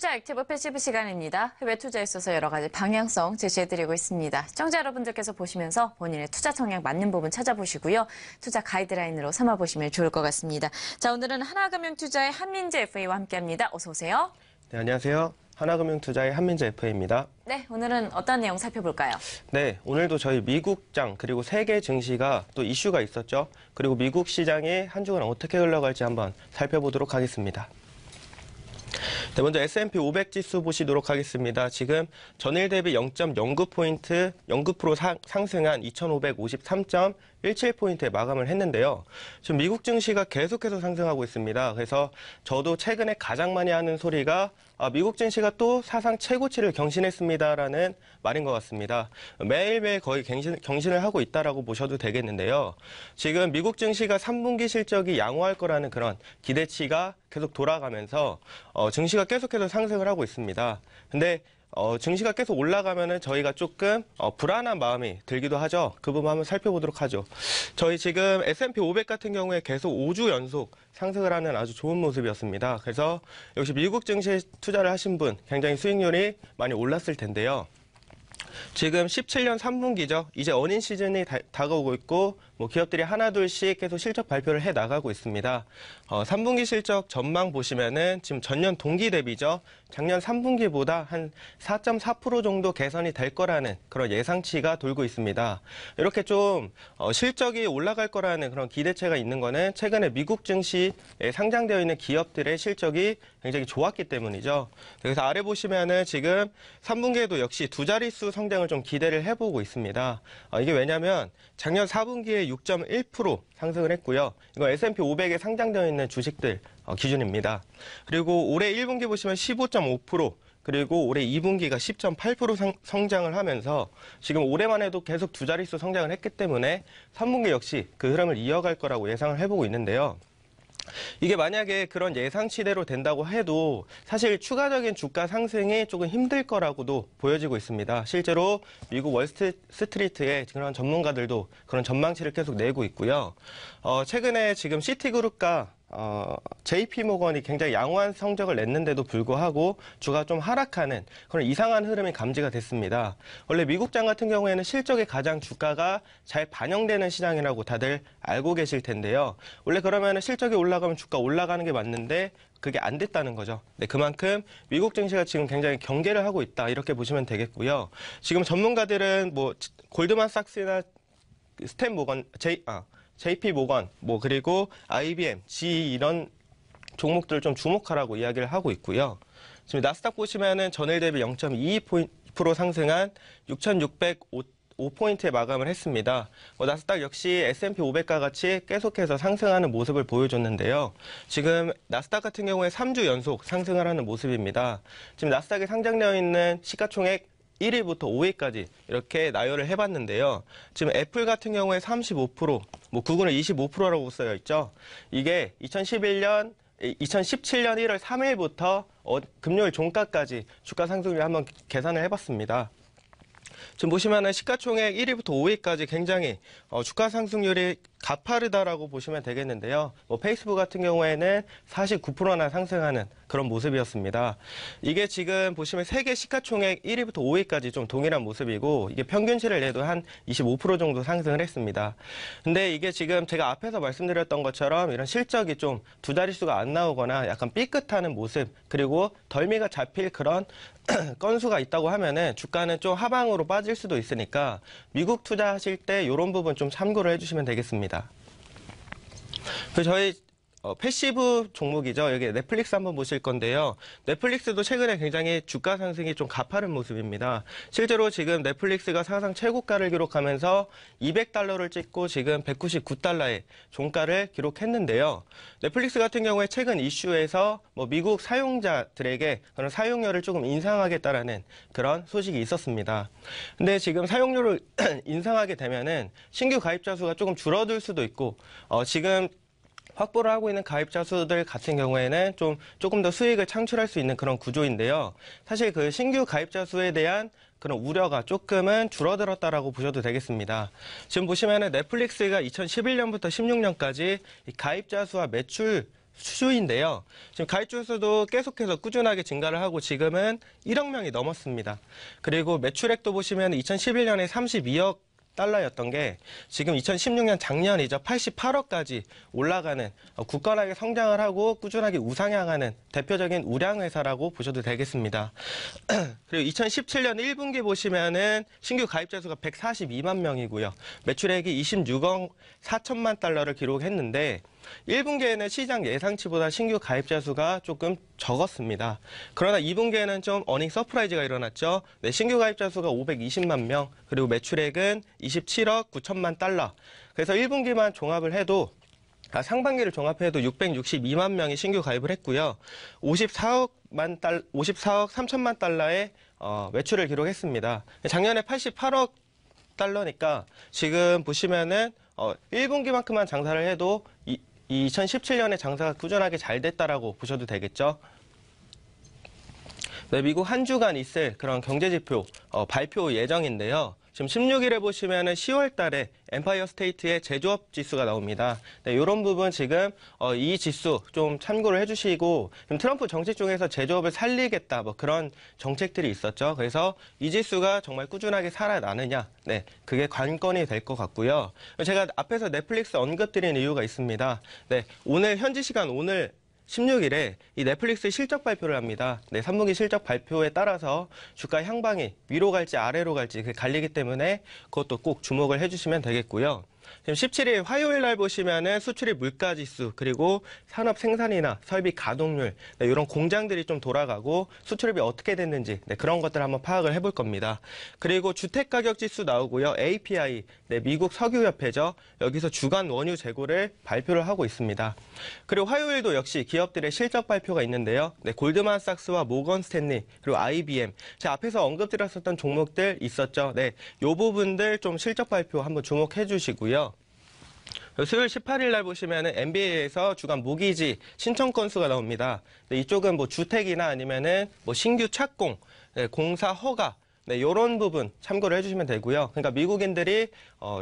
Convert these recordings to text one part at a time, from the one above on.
투자 액티브 패시브 시간입니다. 해외 투자에 있어서 여러 가지 방향성 제시해드리고 있습니다. 시청자 여러분들께서 보시면서 본인의 투자 성향 맞는 부분 찾아보시고요. 투자 가이드라인으로 삼아보시면 좋을 것 같습니다. 자, 오늘은 하나금융투자의 한민재 FA와 함께합니다. 어서 오세요. 네, 안녕하세요. 하나금융투자의 한민재 FA입니다. 네, 오늘은 어떤 내용 살펴볼까요? 네, 오늘도 저희 미국장 그리고 세계 증시가 또 이슈가 있었죠. 그리고 미국 시장이 한 주간 어떻게 흘러갈지 한번 살펴보도록 하겠습니다. 네, 먼저 S&P 500 지수 보시도록 하겠습니다. 지금 전일 대비 0.09포인트, 0.9% 상승한 2,553.17포인트에 마감을 했는데요. 지금 미국 증시가 계속해서 상승하고 있습니다. 그래서 저도 최근에 가장 많이 하는 소리가 미국 증시가 또 사상 최고치를 경신했습니다라는 말인 것 같습니다. 매일매일 거의 경신을 하고 있다라고 보셔도 되겠는데요. 지금 미국 증시가 3분기 실적이 양호할 거라는 그런 기대치가 계속 돌아가면서 증시가 계속해서 상승을 하고 있습니다. 근데 증시가 계속 올라가면은 저희가 조금 불안한 마음이 들기도 하죠. 그 부분 한번 살펴보도록 하죠. 저희 지금 S&P 500 같은 경우에 계속 5주 연속 상승을 하는 아주 좋은 모습이었습니다. 그래서 역시 미국 증시에 투자를 하신 분 굉장히 수익률이 많이 올랐을 텐데요. 지금 17년 3분기죠. 이제 어닝 시즌이 다가오고 있고 기업들이 하나둘씩 계속 실적 발표를 해 나가고 있습니다. 3분기 실적 전망 보시면은 지금 전년 동기 대비죠. 작년 3분기보다 한 4.4% 정도 개선이 될 거라는 그런 예상치가 돌고 있습니다. 이렇게 좀 실적이 올라갈 거라는 그런 기대치가 있는 거는 최근에 미국 증시에 상장되어 있는 기업들의 실적이 굉장히 좋았기 때문이죠. 그래서 아래 보시면은 지금 3분기에도 역시 두 자릿수 성장을 좀 기대를 해보고 있습니다. 이게 왜냐면 작년 4분기에 6.1% 상승을 했고요. 이건 S&P 500에 상장되어 있는 주식들 기준입니다. 그리고 올해 1분기 보시면 15.5%, 그리고 올해 2분기가 10.8% 성장을 하면서 지금 올해만 해도 계속 두 자릿수 성장을 했기 때문에 3분기 역시 그 흐름을 이어갈 거라고 예상을 해보고 있는데요. 이게 만약에 그런 예상치대로 된다고 해도 사실 추가적인 주가 상승이 조금 힘들 거라고도 보여지고 있습니다. 실제로 미국 월스트리트의 그런 전문가들도 그런 전망치를 계속 내고 있고요. 최근에 지금 시티그룹과 JP모건이 굉장히 양호한 성적을 냈는데도 불구하고 주가가 좀 하락하는 그런 이상한 흐름이 감지가 됐습니다. 원래 미국장 같은 경우에는 실적에 가장 주가가 잘 반영되는 시장이라고 다들 알고 계실 텐데요. 원래 그러면 실적이 올라가면 주가 올라가는 게 맞는데 그게 안 됐다는 거죠. 네, 그만큼 미국 증시가 지금 굉장히 경계를 하고 있다 이렇게 보시면 되겠고요. 지금 전문가들은 골드만삭스나 스탠모건, JP모건, 그리고 IBM, GE 이런 종목들을 좀 주목하라고 이야기를 하고 있고요. 지금 나스닥 보시면은 전일 대비 0.22% 상승한 6,605포인트에 마감을 했습니다. 나스닥 역시 S&P 500과 같이 계속해서 상승하는 모습을 보여줬는데요. 지금 나스닥 같은 경우에 3주 연속 상승을 하는 모습입니다. 지금 나스닥에 상장되어 있는 시가총액 1위부터 5위까지 이렇게 나열을 해봤는데요. 지금 애플 같은 경우에 35%, 구글은 25%라고 쓰여 있죠. 이게 2017년 1월 3일부터 금요일 종가까지 주가 상승률 한번 계산을 해봤습니다. 지금 보시면은 시가총액 1위부터 5위까지 굉장히 주가 상승률이 가파르다라고 보시면 되겠는데요. 페이스북 같은 경우에는 49%나 상승하는 그런 모습이었습니다. 이게 지금 보시면 세계 시가총액 1위부터 5위까지 좀 동일한 모습이고 이게 평균치를 내도 한 25% 정도 상승을 했습니다. 근데 이게 지금 제가 앞에서 말씀드렸던 것처럼 이런 실적이 좀 두 자릿수가 안 나오거나 약간 삐끗하는 모습 그리고 덜미가 잡힐 그런 건수가 있다고 하면은 주가는 좀 하방으로 빠질 수도 있으니까 미국 투자하실 때 이런 부분 좀 참고를 해주시면 되겠습니다. 그리고 저희 패시브 종목이죠. 여기 넷플릭스 한번 보실 건데요. 넷플릭스도 최근에 굉장히 주가 상승이 좀 가파른 모습입니다. 실제로 지금 넷플릭스가 사상 최고가를 기록하면서 $200를 찍고 지금 199달러의 종가를 기록했는데요. 넷플릭스 같은 경우에 최근 이슈에서 미국 사용자들에게 그런 사용료를 조금 인상하겠다라는 그런 소식이 있었습니다. 근데 지금 사용료를 인상하게 되면은 신규 가입자 수가 조금 줄어들 수도 있고 지금 확보를 하고 있는 가입자 수들 같은 경우에는 조금 더 수익을 창출할 수 있는 그런 구조인데요. 사실 그 신규 가입자 수에 대한 그런 우려가 조금은 줄어들었다라고 보셔도 되겠습니다. 지금 보시면은 넷플릭스가 2011년부터 16년까지 가입자 수와 매출 수주인데요. 지금 가입주 수도 계속해서 꾸준하게 증가를 하고 지금은 1억 명이 넘었습니다. 그리고 매출액도 보시면 2011년에 32억 달러였던 게 지금 2016년 작년이죠. 88억까지 올라가는 굳건하게 성장을 하고 꾸준하게 우상향하는 대표적인 우량 회사라고 보셔도 되겠습니다. 그리고 2017년 1분기 보시면은 신규 가입자 수가 142만 명이고요. 매출액이 26억 4천만 달러를 기록했는데 1분기에는 시장 예상치보다 신규 가입자 수가 조금 적었습니다. 그러나 2분기에는 좀 어닝 서프라이즈가 일어났죠. 네, 신규 가입자 수가 520만 명, 그리고 매출액은 27억 9천만 달러. 그래서 1분기만 종합을 해도 상반기를 종합해도 662만 명이 신규 가입을 했고요. 54억 3천만 달러의 매출을 기록했습니다. 작년에 88억 달러니까 지금 보시면은 1분기만큼만 장사를 해도 2017년에 장사가 꾸준하게 잘 됐다라고 보셔도 되겠죠. 네, 미국 한 주간 있을 그런 경제지표 발표 예정인데요. 지금 16일에 보시면은 10월 달에 엠파이어 스테이트의 제조업 지수가 나옵니다. 네, 이런 부분 지금 이 지수 좀 참고를 해주시고, 지금 트럼프 정책 중에서 제조업을 살리겠다 뭐 그런 정책들이 있었죠. 그래서 이 지수가 정말 꾸준하게 살아나느냐, 네, 그게 관건이 될 것 같고요. 제가 앞에서 넷플릭스 언급드린 이유가 있습니다. 네, 오늘 현지 시간 오늘 16일에 이 넷플릭스 실적 발표를 합니다. 네, 3분기 실적 발표에 따라서 주가 향방이 위로 갈지 아래로 갈지 갈리기 때문에 그것도 꼭 주목을 해주시면 되겠고요. 지금 17일 화요일 날 보시면은 수출입 물가 지수, 그리고 산업 생산이나 설비 가동률, 네, 이런 공장들이 좀 돌아가고 수출입이 어떻게 됐는지, 네, 그런 것들 한번 파악을 해볼 겁니다. 그리고 주택 가격 지수 나오고요. API, 네, 미국 석유협회죠. 여기서 주간 원유 재고를 발표를 하고 있습니다. 그리고 화요일도 역시 기업들의 실적 발표가 있는데요. 네, 골드만삭스와 모건 스탠리, 그리고 IBM, 제가 앞에서 언급드렸었던 종목들 있었죠. 네, 요 부분들 좀 실적 발표 한번 주목해 주시고요. 수요일 18일 날 보시면은 NBA에서 주간 모기지 신청 건수가 나옵니다. 네, 이쪽은 뭐 주택이나 아니면은 뭐 신규 착공, 네, 공사 허가, 네, 이런 부분 참고를 해주시면 되고요. 그러니까 미국인들이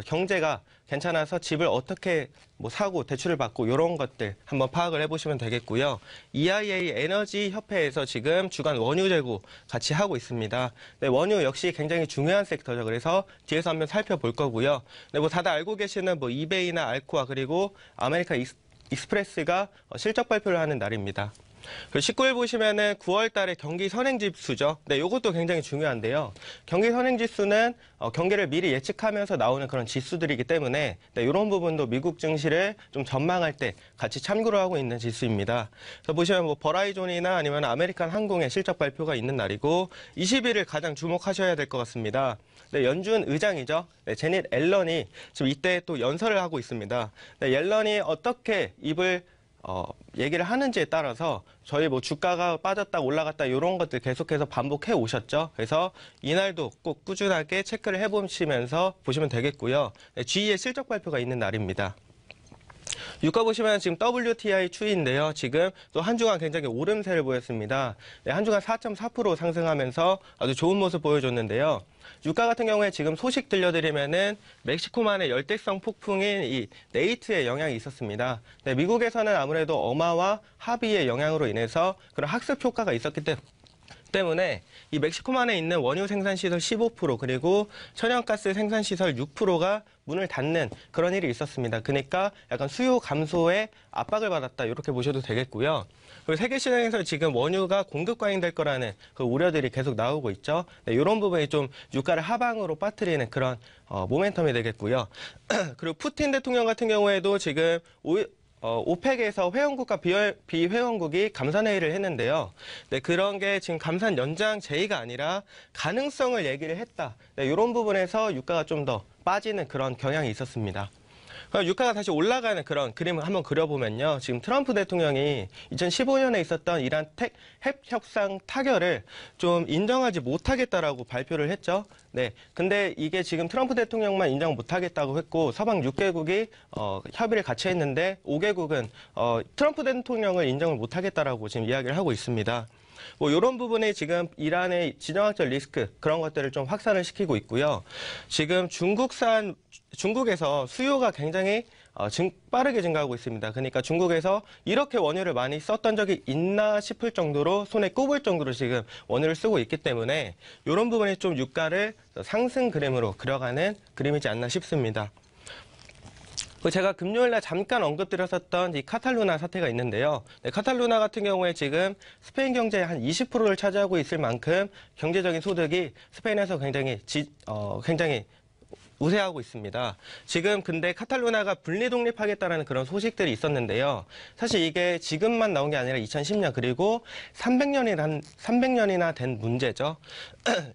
경제가 괜찮아서 집을 어떻게 뭐 사고 대출을 받고 이런 것들 한번 파악을 해보시면 되겠고요. EIA 에너지 협회에서 지금 주간 원유 재고 같이 하고 있습니다. 네, 원유 역시 굉장히 중요한 섹터죠. 그래서 뒤에서 한번 살펴볼 거고요. 네, 뭐 다들 알고 계시는 뭐 이베이나 알코아, 그리고 아메리카 익스프레스가 실적 발표를 하는 날입니다. 그리고 19일 보시면은 9월 달에 경기 선행지수죠. 네, 이것도 굉장히 중요한데요. 경기 선행지수는 경기를 미리 예측하면서 나오는 그런 지수들이기 때문에, 네, 이런 부분도 미국 증시를 좀 전망할 때 같이 참고를 하고 있는 지수입니다. 그래서 보시면 뭐 버라이존이나 아니면 아메리칸 항공의 실적 발표가 있는 날이고, 20일을 가장 주목하셔야 될 것 같습니다. 네, 연준 의장이죠. 네, 제닛 옐런이 지금 이때 또 연설을 하고 있습니다. 네, 옐런이 어떻게 입을 얘기를 하는지에 따라서 저희 뭐 주가가 빠졌다 올라갔다 이런 것들 계속해서 반복해 오셨죠. 그래서 이날도 꼭 꾸준하게 체크를 해보시면서 보시면 되겠고요. 네, GE의 실적 발표가 있는 날입니다. 유가 보시면 지금 WTI 추이인데요. 지금 또 한 주간 굉장히 오름세를 보였습니다. 네, 한 주간 4.4% 상승하면서 아주 좋은 모습 보여줬는데요. 유가 같은 경우에 지금 소식 들려드리면은 멕시코만의 열대성 폭풍인 이 네이트의 영향이 있었습니다. 네, 미국에서는 아무래도 어마와 하비의 영향으로 인해서 그런 학습 효과가 있었기 때문에 이 멕시코만에 있는 원유 생산시설 15%, 그리고 천연가스 생산시설 6%가 문을 닫는 그런 일이 있었습니다. 그러니까 약간 수요 감소에 압박을 받았다, 이렇게 보셔도 되겠고요. 그리고 세계 시장에서 지금 원유가 공급 과잉될 거라는 그 우려들이 계속 나오고 있죠. 네, 이런 부분이 좀 유가를 하방으로 빠뜨리는 그런 모멘텀이 되겠고요. 그리고 푸틴 대통령 같은 경우에도 지금 오펙에서 회원국과 비회원국이 감산회의를 했는데요. 네, 그런 게 지금 감산 연장 제의가 아니라 가능성을 얘기를 했다. 네, 이런 부분에서 유가가 좀 더 빠지는 그런 경향이 있었습니다. 유가가 다시 올라가는 그런 그림을 한번 그려보면요. 지금 트럼프 대통령이 2015년에 있었던 이란 핵 협상 타결을 좀 인정하지 못하겠다라고 발표를 했죠. 네. 근데 이게 지금 트럼프 대통령만 인정 못하겠다고 했고, 서방 6개국이 협의를 같이 했는데 5개국은 트럼프 대통령을 인정을 못하겠다라고 지금 이야기를 하고 있습니다. 뭐 이런 부분에 지금 이란의 지정학적 리스크, 그런 것들을 좀 확산을 시키고 있고요. 지금 중국에서 수요가 굉장히 빠르게 증가하고 있습니다. 그러니까 중국에서 이렇게 원유를 많이 썼던 적이 있나 싶을 정도로 손에 꼽을 정도로 지금 원유를 쓰고 있기 때문에 이런 부분이 좀 유가를 상승 그림으로 그려가는 그림이지 않나 싶습니다. 제가 금요일날 잠깐 언급드렸었던 이 카탈루나 사태가 있는데요. 네, 카탈루나 같은 경우에 지금 스페인 경제의 한 20%를 차지하고 있을 만큼 경제적인 소득이 스페인에서 굉장히 우세하고 있습니다. 지금 근데 카탈루나가 분리 독립하겠다라는 그런 소식들이 있었는데요. 사실 이게 지금만 나온 게 아니라 2010년 그리고 300년이나 된 문제죠.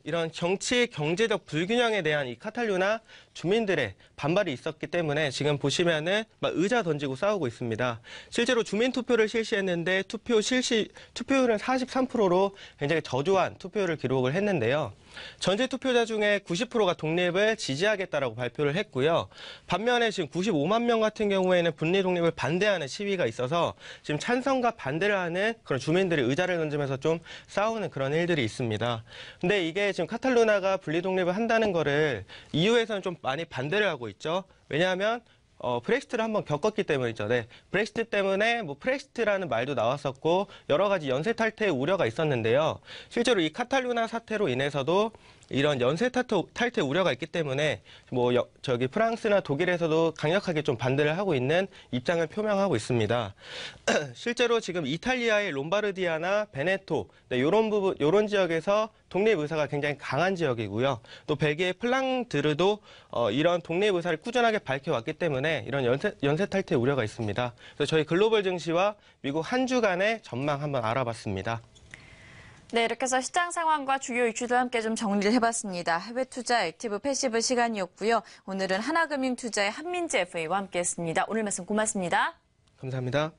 이런 정치, 경제적 불균형에 대한 이 카탈루나 주민들의 반발이 있었기 때문에 지금 보시면은 막 의자 던지고 싸우고 있습니다. 실제로 주민 투표를 실시했는데 투표율은 43%로 굉장히 저조한 투표율을 기록을 했는데요. 전체 투표자 중에 90%가 독립을 지지하겠다라고 발표를 했고요. 반면에 지금 95만 명 같은 경우에는 분리 독립을 반대하는 시위가 있어서 지금 찬성과 반대를 하는 그런 주민들이 의자를 던지면서 좀 싸우는 그런 일들이 있습니다. 근데 이게 지금 카탈루나가 분리 독립을 한다는 거를 EU에서는 좀 많이 반대를 하고 있죠. 왜냐하면 브렉시트를 한번 겪었기 때문이죠. 네. 브렉시트 때문에 브렉시트라는 말도 나왔었고 여러 가지 연쇄 탈퇴의 우려가 있었는데요. 실제로 이 카탈루나 사태로 인해서도 이런 연쇄 탈퇴 우려가 있기 때문에 프랑스나 독일에서도 강력하게 좀 반대를 하고 있는 입장을 표명하고 있습니다. 실제로 지금 이탈리아의 롬바르디아나 베네토 이런 지역에서 독립 의사가 굉장히 강한 지역이고요. 또 벨기에 플랑드르도 이런 독립 의사를 꾸준하게 밝혀왔기 때문에 이런 연쇄 탈퇴 우려가 있습니다. 그래서 저희 글로벌 증시와 미국 한 주간의 전망 한번 알아봤습니다. 네, 이렇게 해서 시장 상황과 주요 이슈도 함께 좀 정리를 해봤습니다. 해외 투자 액티브 패시브 시간이었고요. 오늘은 하나금융투자의 한민재 FA와 함께했습니다. 오늘 말씀 고맙습니다. 감사합니다.